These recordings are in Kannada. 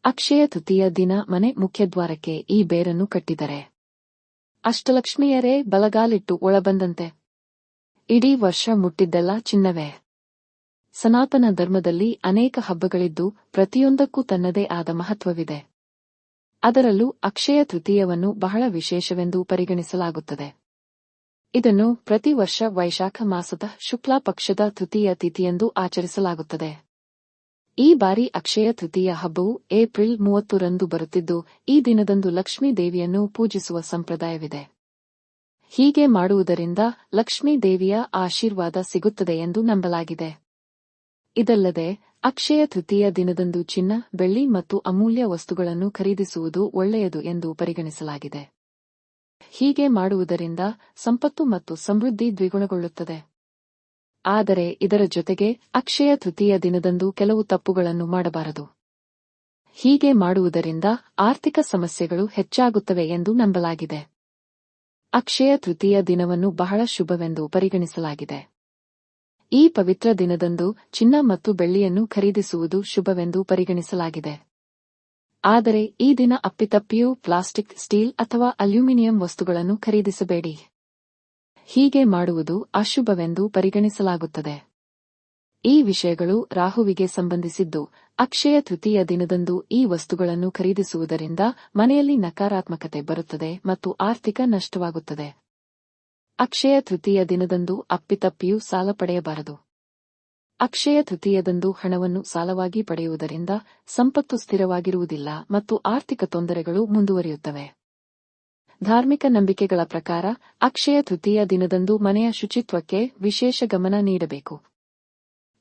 ಅಕ್ಷಯ ತೃತೀಯ ದಿನ ಮನೆ ಮುಖ್ಯದ್ವಾರಕ್ಕೆ ಈ ಬೇರನ್ನು ಕಟ್ಟಿದರೆ ಅಷ್ಟಲಕ್ಷ್ಮಿಯರೇ ಬಲಗಾಲಿಟ್ಟು ಒಳಬಂದಂತೆ. ಇಡೀ ವರ್ಷ ಮುಟ್ಟಿದ್ದೆಲ್ಲ ಚಿನ್ನವೇ. ಸನಾತನ ಧರ್ಮದಲ್ಲಿ ಅನೇಕ ಹಬ್ಬಗಳಿದ್ದು ಪ್ರತಿಯೊಂದಕ್ಕೂ ತನ್ನದೇ ಆದ ಮಹತ್ವವಿದೆ. ಅದರಲ್ಲೂ ಅಕ್ಷಯ ತೃತೀಯವನ್ನು ಬಹಳ ವಿಶೇಷವೆಂದು ಪರಿಗಣಿಸಲಾಗುತ್ತದೆ. ಇದನ್ನು ಪ್ರತಿ ವರ್ಷ ವೈಶಾಖ ಮಾಸದ ಶುಕ್ಲಾ ಪಕ್ಷದ ತೃತೀಯ ತಿಥಿಯಂದು ಆಚರಿಸಲಾಗುತ್ತದೆ. ಈ ಬಾರಿ ಅಕ್ಷಯ ತೃತೀಯ ಹಬ್ಬವು ಏಪ್ರಿಲ್ 30ರಂದು ಬರುತ್ತಿದ್ದು, ಈ ದಿನದಂದು ಲಕ್ಷ್ಮೀ ದೇವಿಯನ್ನು ಪೂಜಿಸುವ ಸಂಪ್ರದಾಯವಿದೆ. ಹೀಗೆ ಮಾಡುವುದರಿಂದ ಲಕ್ಷ್ಮೀ ದೇವಿಯ ಆಶೀರ್ವಾದ ಸಿಗುತ್ತದೆ ಎಂದು ನಂಬಲಾಗಿದೆ. ಇದಲ್ಲದೆ ಅಕ್ಷಯ ತೃತೀಯ ದಿನದಂದು ಚಿನ್ನ, ಬೆಳ್ಳಿ ಮತ್ತು ಅಮೂಲ್ಯ ವಸ್ತುಗಳನ್ನು ಖರೀದಿಸುವುದು ಒಳ್ಳೆಯದು ಎಂದು ಪರಿಗಣಿಸಲಾಗಿದೆ. ಹೀಗೆ ಮಾಡುವುದರಿಂದ ಸಂಪತ್ತು ಮತ್ತು ಸಮೃದ್ಧಿ ದ್ವಿಗುಣಗೊಳ್ಳುತ್ತದೆ. ಆದರೆ ಇದರ ಜೊತೆಗೆ ಅಕ್ಷಯ ತೃತೀಯ ದಿನದಂದು ಕೆಲವು ತಪ್ಪುಗಳನ್ನು ಮಾಡಬಾರದು. ಹೀಗೆ ಮಾಡುವುದರಿಂದ ಆರ್ಥಿಕ ಸಮಸ್ಯೆಗಳು ಹೆಚ್ಚಾಗುತ್ತವೆ ಎಂದು ನಂಬಲಾಗಿದೆ. ಅಕ್ಷಯ ತೃತೀಯ ದಿನವನ್ನು ಬಹಳ ಶುಭವೆಂದು ಪರಿಗಣಿಸಲಾಗಿದೆ. ಈ ಪವಿತ್ರ ದಿನದಂದು ಚಿನ್ನ ಮತ್ತು ಬೆಳ್ಳಿಯನ್ನು ಖರೀದಿಸುವುದು ಶುಭವೆಂದು ಪರಿಗಣಿಸಲಾಗಿದೆ. ಆದರೆ ಈ ದಿನ ಅಪ್ಪಿತಪ್ಪಿಯೂ ಪ್ಲಾಸ್ಟಿಕ್, ಸ್ಟೀಲ್ ಅಥವಾ ಅಲ್ಯೂಮಿನಿಯಂ ವಸ್ತುಗಳನ್ನು ಖರೀದಿಸಬೇಡಿ. ಹೀಗೆ ಮಾಡುವುದು ಅಶುಭವೆಂದು ಪರಿಗಣಿಸಲಾಗುತ್ತದೆ. ಈ ವಿಷಯಗಳು ರಾಹುವಿಗೆ ಸಂಬಂಧಿಸಿದ್ದು, ಅಕ್ಷಯ ತೃತೀಯ ದಿನದಂದು ಈ ವಸ್ತುಗಳನ್ನು ಖರೀದಿಸುವುದರಿಂದ ಮನೆಯಲ್ಲಿ ನಕಾರಾತ್ಮಕತೆ ಬರುತ್ತದೆ ಮತ್ತು ಆರ್ಥಿಕ ನಷ್ಟವಾಗುತ್ತದೆ. ಅಕ್ಷಯ ತೃತೀಯ ದಿನದಂದು ಅಪ್ಪಿತಪ್ಪಿಯೂ ಸಾಲ ಪಡೆಯಬಾರದು. ಅಕ್ಷಯ ತೃತೀಯದಂದು ಹಣವನ್ನು ಸಾಲವಾಗಿ ಪಡೆಯುವುದರಿಂದ ಸಂಪತ್ತು ಸ್ಥಿರವಾಗಿರುವುದಿಲ್ಲ ಮತ್ತು ಆರ್ಥಿಕ ತೊಂದರೆಗಳು ಮುಂದುವರಿಯುತ್ತವೆ. ಧಾರ್ಮಿಕ ನಂಬಿಕೆಗಳ ಪ್ರಕಾರ ಅಕ್ಷಯ ತೃತೀಯ ದಿನದಂದು ಮನೆಯ ಶುಚಿತ್ವಕ್ಕೆ ವಿಶೇಷ ಗಮನ ನೀಡಬೇಕು.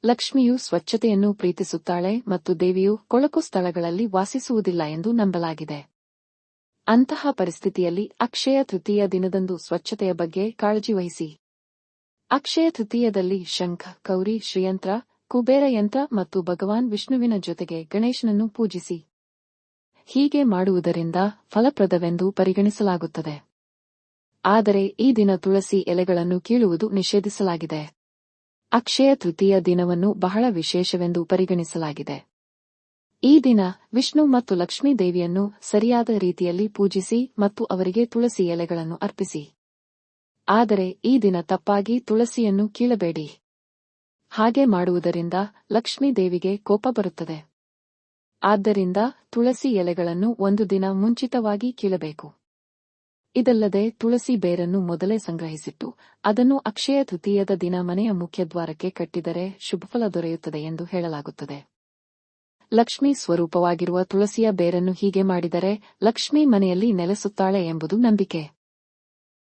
ಲಕ್ಷ್ಮಿಯು ಸ್ವಚ್ಛತೆಯನ್ನು ಪ್ರೀತಿಸುತ್ತಾಳೆ ಮತ್ತು ದೇವಿಯು ಕೊಳಕು ಸ್ಥಳಗಳಲ್ಲಿ ವಾಸಿಸುವುದಿಲ್ಲ ಎಂದು ನಂಬಲಾಗಿದೆ. ಅಂತಹ ಪರಿಸ್ಥಿತಿಯಲ್ಲಿ ಅಕ್ಷಯ ತೃತೀಯ ದಿನದಂದು ಸ್ವಚ್ಛತೆಯ ಬಗ್ಗೆ ಕಾಳಜಿ ವಹಿಸಿ. ಅಕ್ಷಯ ತೃತೀಯದಲ್ಲಿ ಶಂಖ, ಗೌರಿ, ಶ್ರೀಯಂತ್ರ, ಕುಬೇರ ಯಂತ್ರ ಮತ್ತು ಭಗವಾನ್ ವಿಷ್ಣುವಿನ ಜೊತೆಗೆ ಗಣೇಶನನ್ನು ಪೂಜಿಸಿ. ಹೀಗೆ ಮಾಡುವುದರಿಂದ ಫಲಪ್ರದವೆಂದು ಪರಿಗಣಿಸಲಾಗುತ್ತದೆ. ಆದರೆ ಈ ದಿನ ತುಳಸಿ ಎಲೆಗಳನ್ನು ಕೀಳುವುದು ನಿಷೇಧಿಸಲಾಗಿದೆ. ಅಕ್ಷಯ ತೃತೀಯ ದಿನವನ್ನು ಬಹಳ ವಿಶೇಷವೆಂದು ಪರಿಗಣಿಸಲಾಗಿದೆ. ಈ ದಿನ ವಿಷ್ಣು ಮತ್ತು ಲಕ್ಷ್ಮೀ ದೇವಿಯನ್ನು ಸರಿಯಾದ ರೀತಿಯಲ್ಲಿ ಪೂಜಿಸಿ ಮತ್ತು ಅವರಿಗೆ ತುಳಸಿ ಎಲೆಗಳನ್ನು ಅರ್ಪಿಸಿ. ಆದರೆ ಈ ದಿನ ತಪ್ಪಾಗಿ ತುಳಸಿಯನ್ನು ಕೀಳಬೇಡಿ. ಹಾಗೆ ಮಾಡುವುದರಿಂದ ಲಕ್ಷ್ಮೀ ದೇವಿಗೆ ಕೋಪ ಬರುತ್ತದೆ. ಆದ್ದರಿಂದ ತುಳಸಿ ಎಲೆಗಳನ್ನು ಒಂದು ದಿನ ಮುಂಚಿತವಾಗಿ ಕೀಳಬೇಕು. ಇದಲ್ಲದೆ ತುಳಸಿ ಬೇರನ್ನು ಮೊದಲೇ ಸಂಗ್ರಹಿಸಿಟ್ಟು ಅದನ್ನು ಅಕ್ಷಯ ತೃತೀಯದ ದಿನ ಮನೆಯ ಮುಖ್ಯದ್ವಾರಕ್ಕೆ ಕಟ್ಟಿದರೆ ಶುಭಫಲ ದೊರೆಯುತ್ತದೆ ಎಂದು ಹೇಳಲಾಗುತ್ತದೆ. ಲಕ್ಷ್ಮೀ ಸ್ವರೂಪವಾಗಿರುವ ತುಳಸಿಯ ಬೇರನ್ನು ಹೀಗೆ ಮಾಡಿದರೆ ಲಕ್ಷ್ಮೀ ಮನೆಯಲ್ಲಿ ನೆಲೆಸುತ್ತಾಳೆ ಎಂಬುದು ನಂಬಿಕೆ.